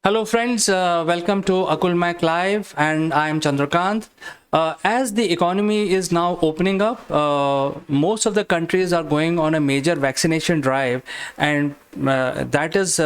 Hello, friends. Welcome to Akulmach Live, and I am Chandrakant. As the economy is now opening up, most of the countries are going on a major vaccination drive, and that is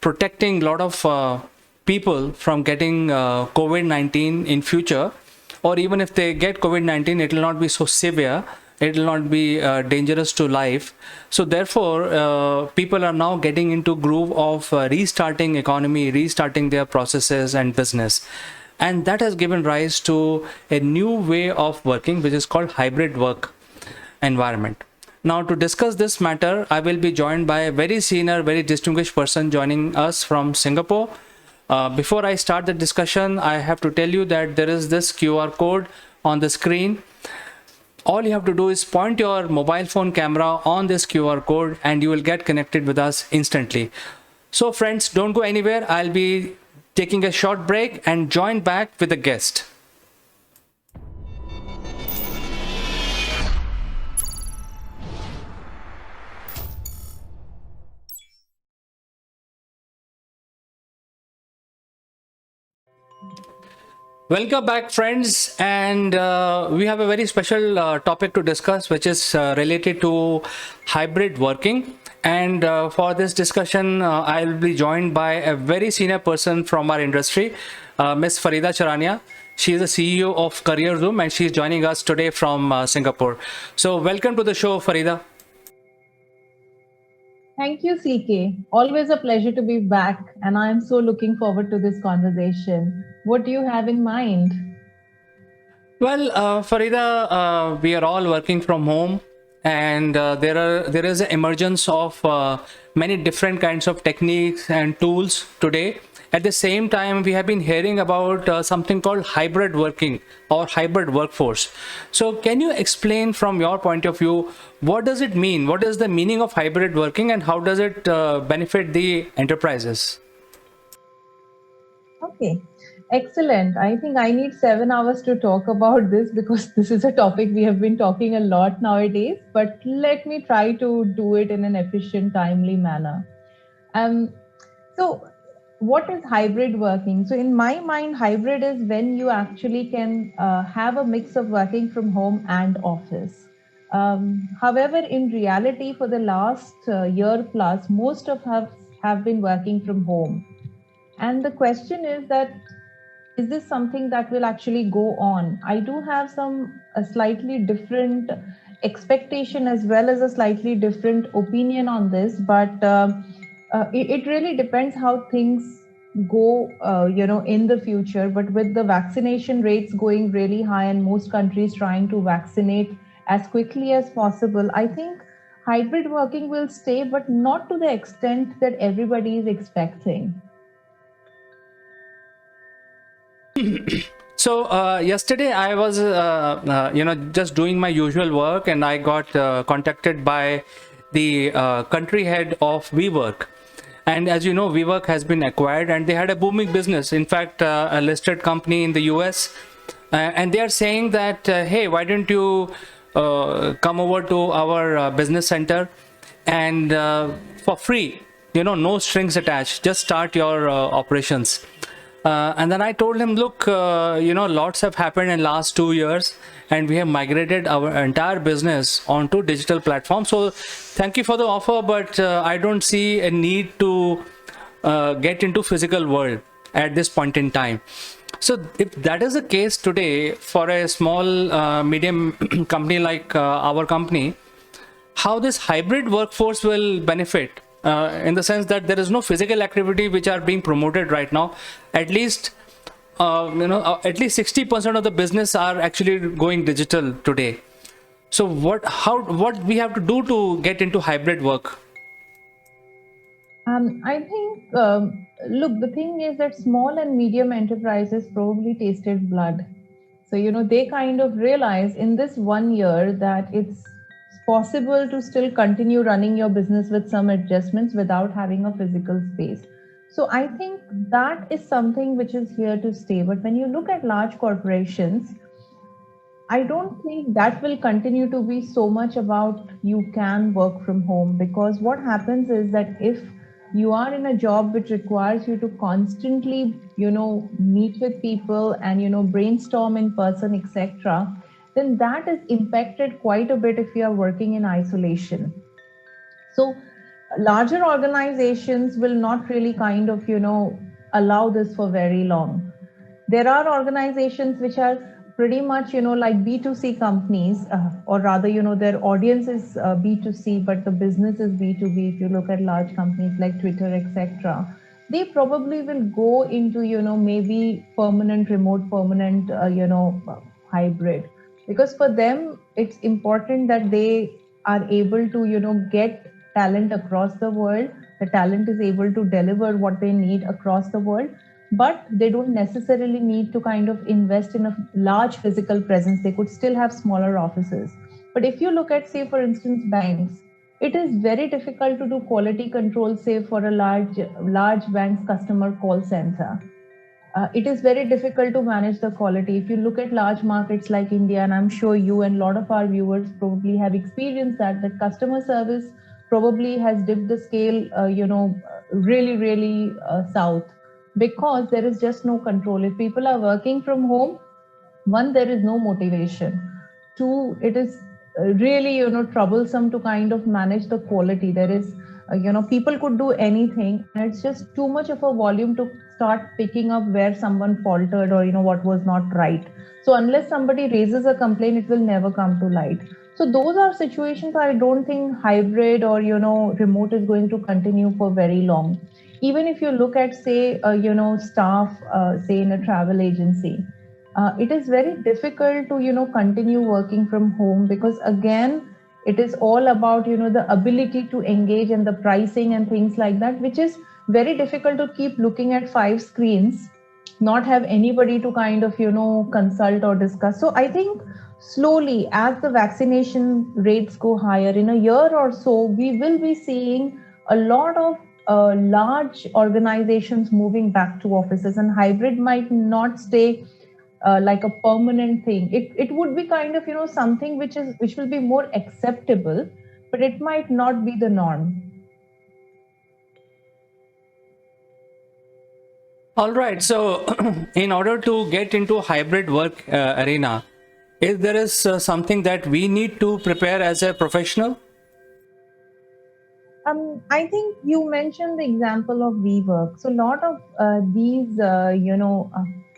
protecting a lot of people from getting COVID-19 in future, or even if they get COVID-19, it will not be so severe. It will not be dangerous to life. So therefore, people are now getting into groove of restarting economy, restarting their processes and business. And that has given rise to a new way of working, which is called hybrid work environment. Now, to discuss this matter, I will be joined by a very senior, very distinguished person joining us from Singapore. Before I start the discussion, I have to tell you that there is this QR code on the screen. All you have to do is point your mobile phone camera on this QR code and you will get connected with us instantly. So friends, don't go anywhere. I'll be taking a short break and join back with a guest. Welcome back, friends, and we have a very special topic to discuss, which is related to hybrid working. And for this discussion, I'll be joined by a very senior person from our industry, Ms. Farida Charania. She is the CEO of CareerZoom, and she's joining us today from Singapore. So welcome to the show, Farida. Thank you, CK. Always a pleasure to be back, and I'm so looking forward to this conversation. What do you have in mind? Well, Farida, we are all working from home, and there is an emergence of many different kinds of techniques and tools today. At the same time, we have been hearing about something called hybrid working or hybrid workforce. So, can you explain from your point of view, what does it mean? What is the meaning of hybrid working, and how does it benefit the enterprises? Okay, excellent. I think I need 7 hours to talk about this because this is a topic we have been talking a lot nowadays, but let me try to do it in an efficient, timely manner. Um, so, what is hybrid working? So, in my mind, hybrid is when you actually can have a mix of working from home and office. However, in reality, for the last year plus, most of us have been working from home. And the question is that, is this something that will actually go on? I do have a slightly different expectation as well as a slightly different opinion on this, but it really depends how things go, in the future. But with the vaccination rates going really high and most countries trying to vaccinate as quickly as possible, I think hybrid working will stay, but not to the extent that everybody is expecting. So yesterday I was, just doing my usual work, and I got contacted by the country head of WeWork. And as you know, WeWork has been acquired, and they had a booming business. In fact, a listed company in the US, and they are saying that, hey, why don't you come over to our business center, and for free, no strings attached, just start your operations. And then I told him, look, lots have happened in last 2 years, and we have migrated our entire business onto digital platforms. So thank you for the offer, but I don't see a need to get into physical world at this point in time. So if that is the case today for a small, medium company like our company, how this hybrid workforce will benefit? In the sense that there is no physical activity which are being promoted right now. At least, at least 60% of the business are actually going digital today. So what we have to do to get into hybrid work? I think, look, the thing is that small and medium enterprises probably tasted blood. So, they kind of realize in this 1 year that it's possible to still continue running your business with some adjustments without having a physical space. So I think that is something which is here to stay. But when you look at large corporations, I don't think that will continue to be so much about you can work from home, because what happens is that if you are in a job which requires you to constantly, meet with people and, brainstorm in person, etc., then that is impacted quite a bit if you are working in isolation. So larger organizations will not really kind of, allow this for very long. There are organizations which are pretty much, like B2C companies, or rather, their audience is B2C, but the business is B2B. If you look at large companies like Twitter, etc., they probably will go into, maybe permanent, remote, permanent, hybrid, because for them it's important that they are able to, get talent across the world. The talent is able to deliver what they need across the world, but they don't necessarily need to kind of invest in a large physical presence. They could still have smaller offices. But if you look at, say, for instance, banks, it is very difficult to do quality control, say, for a large bank's customer call center. It is very difficult to manage the quality. If you look at large markets like India, and I'm sure you and a lot of our viewers probably have experienced that customer service probably has dipped the scale, really, really south, because there is just no control. If people are working from home, one, there is no motivation. Two, it is really, troublesome to kind of manage the quality. There is, people could do anything, and it's just too much of a volume to start picking up where someone faltered or, what was not right. So unless somebody raises a complaint, it will never come to light. So those are situations I don't think hybrid or, remote is going to continue for very long. Even if you look at, say, staff, say in a travel agency, it is very difficult to, continue working from home, because again, it is all about, the ability to engage and the pricing and things like that, which is very difficult to keep looking at 5 screens, not have anybody to kind of, consult or discuss. So I think slowly, as the vaccination rates go higher, in a year or so, we will be seeing a lot of large organizations moving back to offices, and hybrid might not stay like a permanent thing. It would be kind of, something which will be more acceptable, but it might not be the norm. All right. So, in order to get into hybrid work arena, is there is something that we need to prepare as a professional? I think you mentioned the example of WeWork. So a lot of these,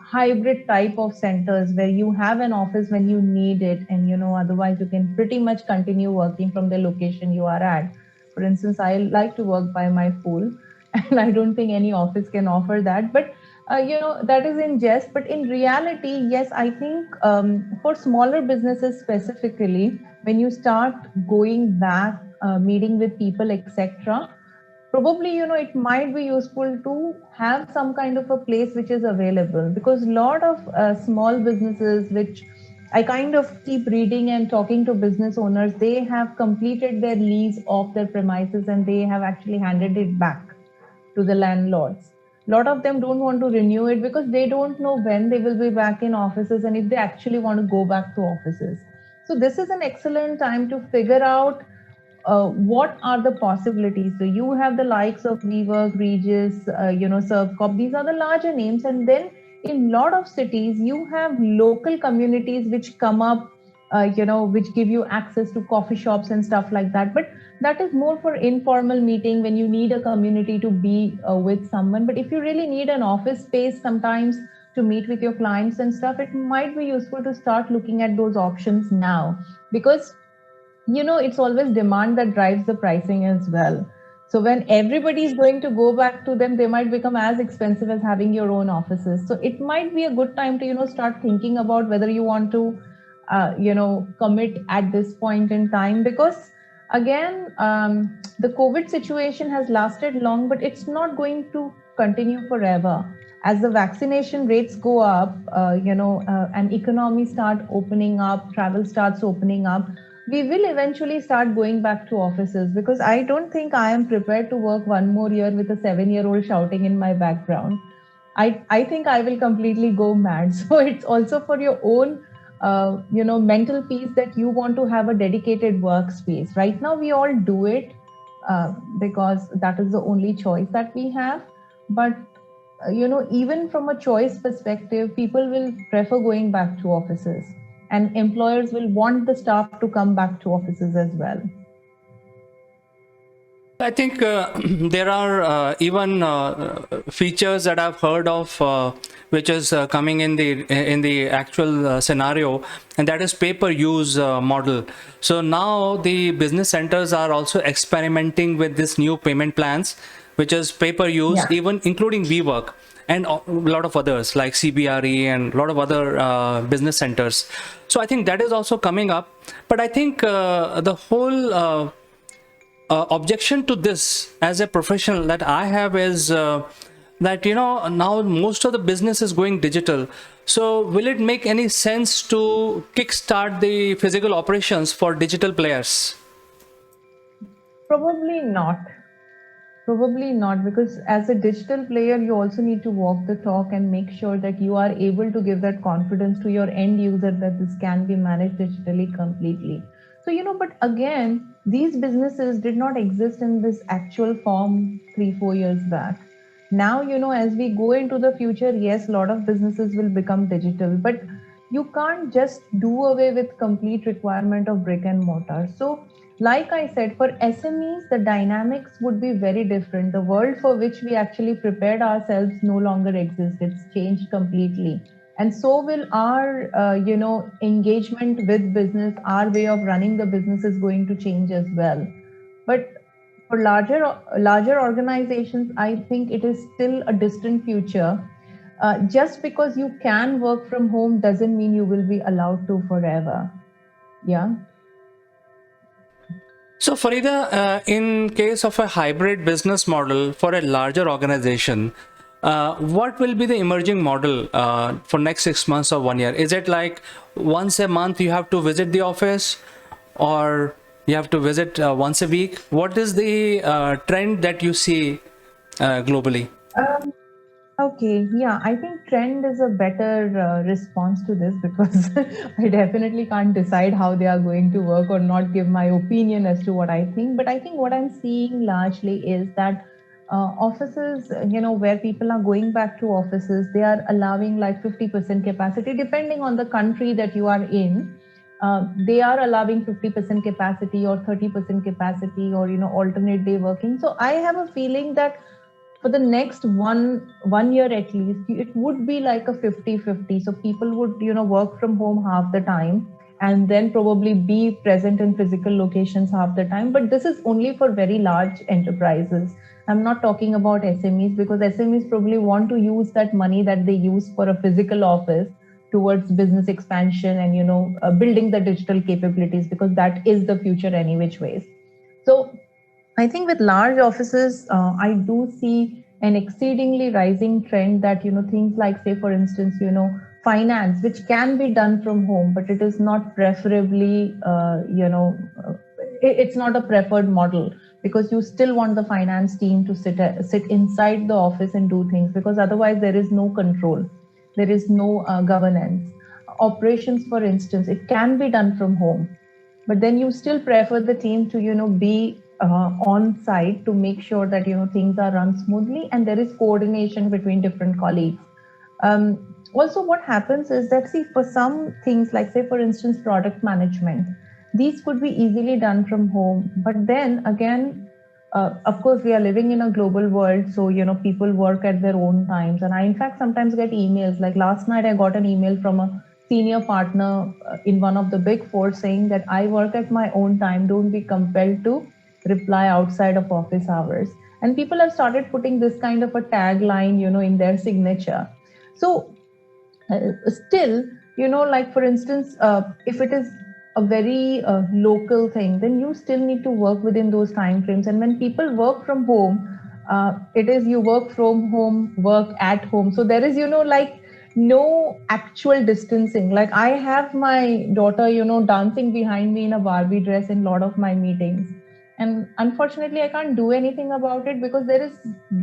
hybrid type of centers where you have an office when you need it, and otherwise you can pretty much continue working from the location you are at. For instance, I like to work by my pool, and I don't think any office can offer that. But that is in jest. But in reality, yes, I think for smaller businesses specifically, when you start going back, meeting with people, etc., probably it might be useful to have some kind of a place which is available, because a lot of small businesses, which I kind of keep reading and talking to business owners, they have completed their lease of their premises and they have actually handed it back to the landlords. A lot of them don't want to renew it because they don't know when they will be back in offices and if they actually want to go back to offices. So this is an excellent time to figure out what are the possibilities. So you have the likes of WeWork, Regis, Servcop. These are the larger names, and then in a lot of cities you have local communities which come up, which give you access to coffee shops and stuff like that. But that is more for informal meeting when you need a community to be with someone. But if you really need an office space sometimes to meet with your clients and stuff, it might be useful to start looking at those options now, because it's always demand that drives the pricing as well. So when everybody is going to go back to them, they might become as expensive as having your own offices. So it might be a good time to start thinking about whether you want to commit at this point in time, because again, the COVID situation has lasted long, but it's not going to continue forever. As the vaccination rates go up, and economy start opening up, travel starts opening up, we will eventually start going back to offices, because I don't think I am prepared to work one more year with a 7-year-old shouting in my background. I think I will completely go mad. So it's also for your own mental peace that you want to have a dedicated workspace. Right now we all do it, because that is the only choice that we have. But even from a choice perspective, people will prefer going back to offices, and employers will want the staff to come back to offices as well. I think there are even features that I've heard of, which is coming in the actual scenario, and that is pay-per-use model. So now the business centers are also experimenting with this new payment plans, which is pay-per-use, Yeah. even including WeWork and a lot of others like CBRE and a lot of other business centers. So I think that is also coming up. But I think the whole objection to this as a professional that I have is that now most of the business is going digital. So will it make any sense to kickstart the physical operations for digital players? Probably not. Probably not, because as a digital player, you also need to walk the talk and make sure that you are able to give that confidence to your end user that this can be managed digitally completely. So, but again, these businesses did not exist in this actual form 3-4 years back. Now, as we go into the future, yes, a lot of businesses will become digital, but you can't just do away with complete requirement of brick and mortar. So like I said, for SMEs, the dynamics would be very different. The world for which we actually prepared ourselves no longer exists. It's changed completely. And so will our, engagement with business, our way of running the business is going to change as well. But for larger organizations, I think it is still a distant future. Just because you can work from home doesn't mean you will be allowed to forever. Yeah. So Farida, in case of a hybrid business model for a larger organization, what will be the emerging model for next 6 months or 1 year? Is it like once a month you have to visit the office, or you have to visit once a week? What is the trend that you see globally? Um, Okay, yeah, I think trend is a better response to this, because I definitely can't decide how they are going to work or not give my opinion as to what I think. But I think what I'm seeing largely is that offices, where people are going back to offices, they are allowing like 50% capacity, depending on the country that you are in. They are allowing 50% capacity or 30% capacity, or alternate day working. So I have a feeling that for the next one year at least, it would be like a 50-50. So people would work from home half the time, and then probably be present in physical locations half the time. But this is only for very large enterprises. I'm not talking about SMEs, because SMEs probably want to use that money that they use for a physical office towards business expansion and building the digital capabilities, because that is the future any which ways. So I think with large offices, I do see an exceedingly rising trend that, things like, say, for instance, finance, which can be done from home, but it is not preferably, it's not a preferred model, because you still want the finance team to sit inside the office and do things, because otherwise there is no control, there is no governance. Operations, for instance, it can be done from home, but then you still prefer the team to be on site to make sure that things are run smoothly and there is coordination between different colleagues. Also, what happens is that, see, for some things, like, say, for instance, product management, these could be easily done from home. But then again, of course, we are living in a global world, so people work at their own times. And I, in fact, sometimes get emails. Like last night, I got an email from a senior partner in one of the big four saying that I work at my own time. Don't be compelled to reply outside of office hours. And people have started putting this kind of a tagline, in their signature. So still, like, for instance, if it is a very local thing, then you still need to work within those time frames. And when people work from home, it is you work from home, work at home. So there is, like, no actual distancing. Like, I have my daughter, dancing behind me in a Barbie dress in a lot of my meetings. And unfortunately, I can't do anything about it, because there is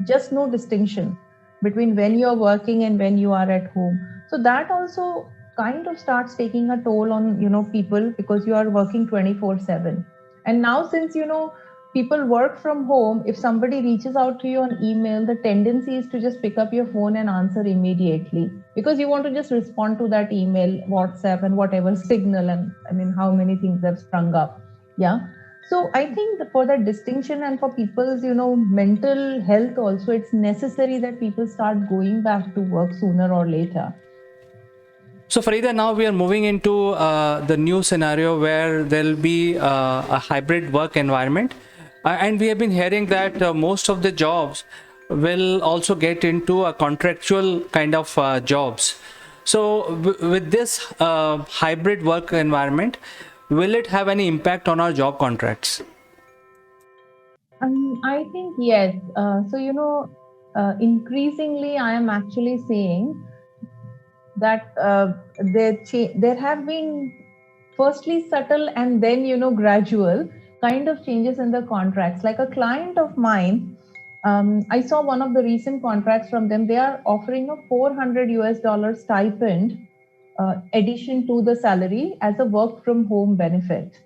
just no distinction between when you're working and when you are at home. So that also kind of starts taking a toll on people, because you are working 24/7. And now, since people work from home, if somebody reaches out to you on email, the tendency is to just pick up your phone and answer immediately because you want to just respond to that email, WhatsApp, and whatever signal, and I mean, how many things have sprung up. Yeah. So I think for that distinction and for people's, mental health also, it's necessary that people start going back to work sooner or later. So Farida, now we are moving into the new scenario where there'll be a hybrid work environment. And we have been hearing that most of the jobs will also get into a contractual kind of jobs. So with this hybrid work environment, will it have any impact on our job contracts? I think yes. Increasingly, I am actually saying that there have been firstly subtle and then gradual kind of changes in the contracts. Like a client of mine, I saw one of the recent contracts from them. They are offering a $400 stipend addition to the salary as a work from home benefit.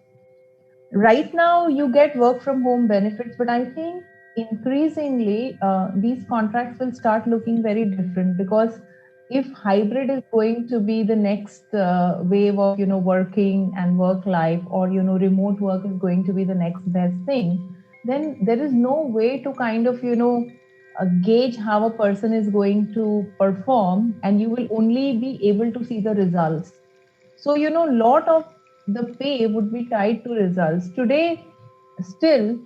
Right now you get work from home benefits, but I think increasingly these contracts will start looking very different, because if hybrid is going to be the next wave of working and work life, or remote work is going to be the next best thing, then there is no way to kind of gauge how a person is going to perform, and you will only be able to see the results. So lot of the pay would be tied to results. Today still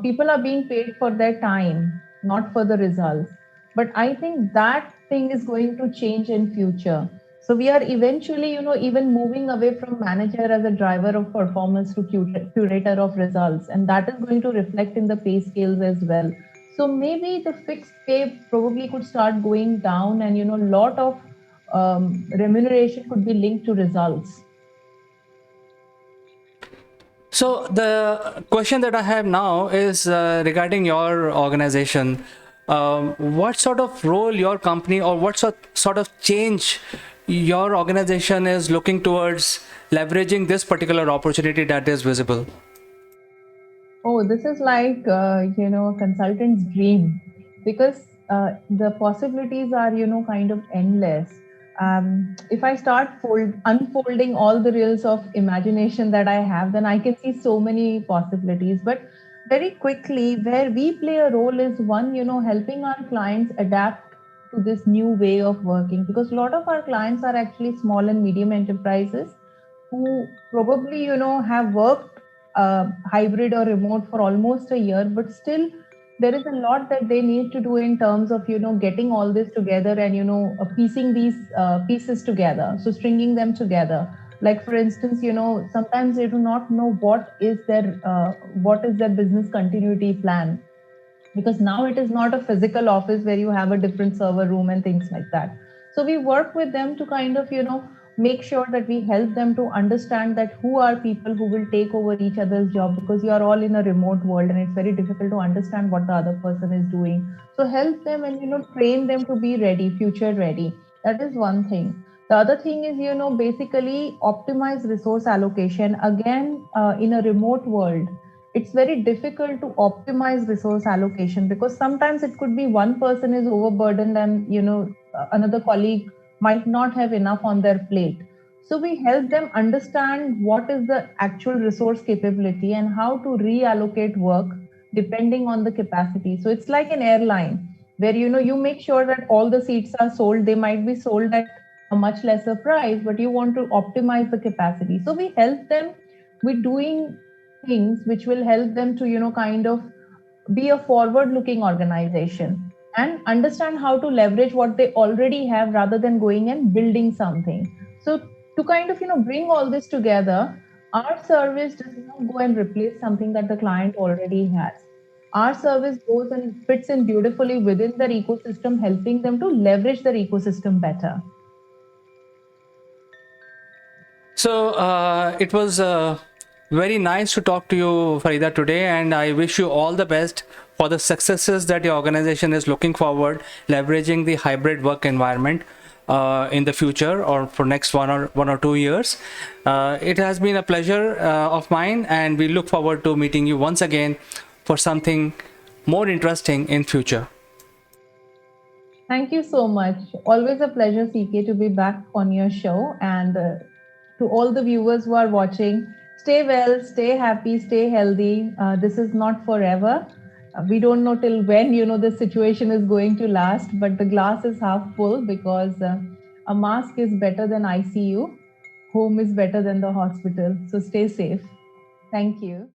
people are being paid for their time, not for the results. But I think that thing is going to change in future. So we are eventually even moving away from manager as a driver of performance to curator of results, and that is going to reflect in the pay scales as well. So maybe the fixed pay probably could start going down, and lot of remuneration could be linked to results. So the question that I have now is regarding your organization. What sort of role your company, or what sort of change your organization is looking towards leveraging this particular opportunity that is visible? Oh, this is like, a consultant's dream, because the possibilities are, kind of endless. If I start unfolding all the reels of imagination that I have, then I can see so many possibilities. But very quickly, where we play a role is one, helping our clients adapt to this new way of working, because a lot of our clients are actually small and medium enterprises who probably, have worked hybrid or remote for almost a year, but still there is a lot that they need to do in terms of getting all this together and piecing these pieces together, so stringing them together. Like for instance, sometimes they do not know what is their business continuity plan, because now it is not a physical office where you have a different server room and things like that. So we work with them to kind of make sure that we help them to understand that who are people who will take over each other's job, because you are all in a remote world and it's very difficult to understand what the other person is doing. So help them and train them to be ready, future ready. That is one thing. The other thing is basically optimize resource allocation. Again, in a remote world, it's very difficult to optimize resource allocation, because sometimes it could be one person is overburdened and another colleague might not have enough on their plate. So we help them understand what is the actual resource capability and how to reallocate work depending on the capacity. So it's like an airline where you make sure that all the seats are sold. They might be sold at a much lesser price, but you want to optimize the capacity. So we help them with doing things which will help them to kind of be a forward looking organization and understand how to leverage what they already have rather than going and building something. So to kind of bring all this together, our service does not go and replace something that the client already has. Our service goes and fits in beautifully within their ecosystem, helping them to leverage their ecosystem better. So it was very nice to talk to you, Farida, today, and I wish you all the best for the successes that your organization is looking forward, leveraging the hybrid work environment in the future or for next one or 2 years. It has been a pleasure of mine, and we look forward to meeting you once again for something more interesting in future. Thank you so much. Always a pleasure, CK, to be back on your show. And to all the viewers who are watching, stay well, stay happy, stay healthy. This is not forever. We don't know till when, the situation is going to last, but the glass is half full because a mask is better than ICU. Home is better than the hospital. So stay safe. Thank you.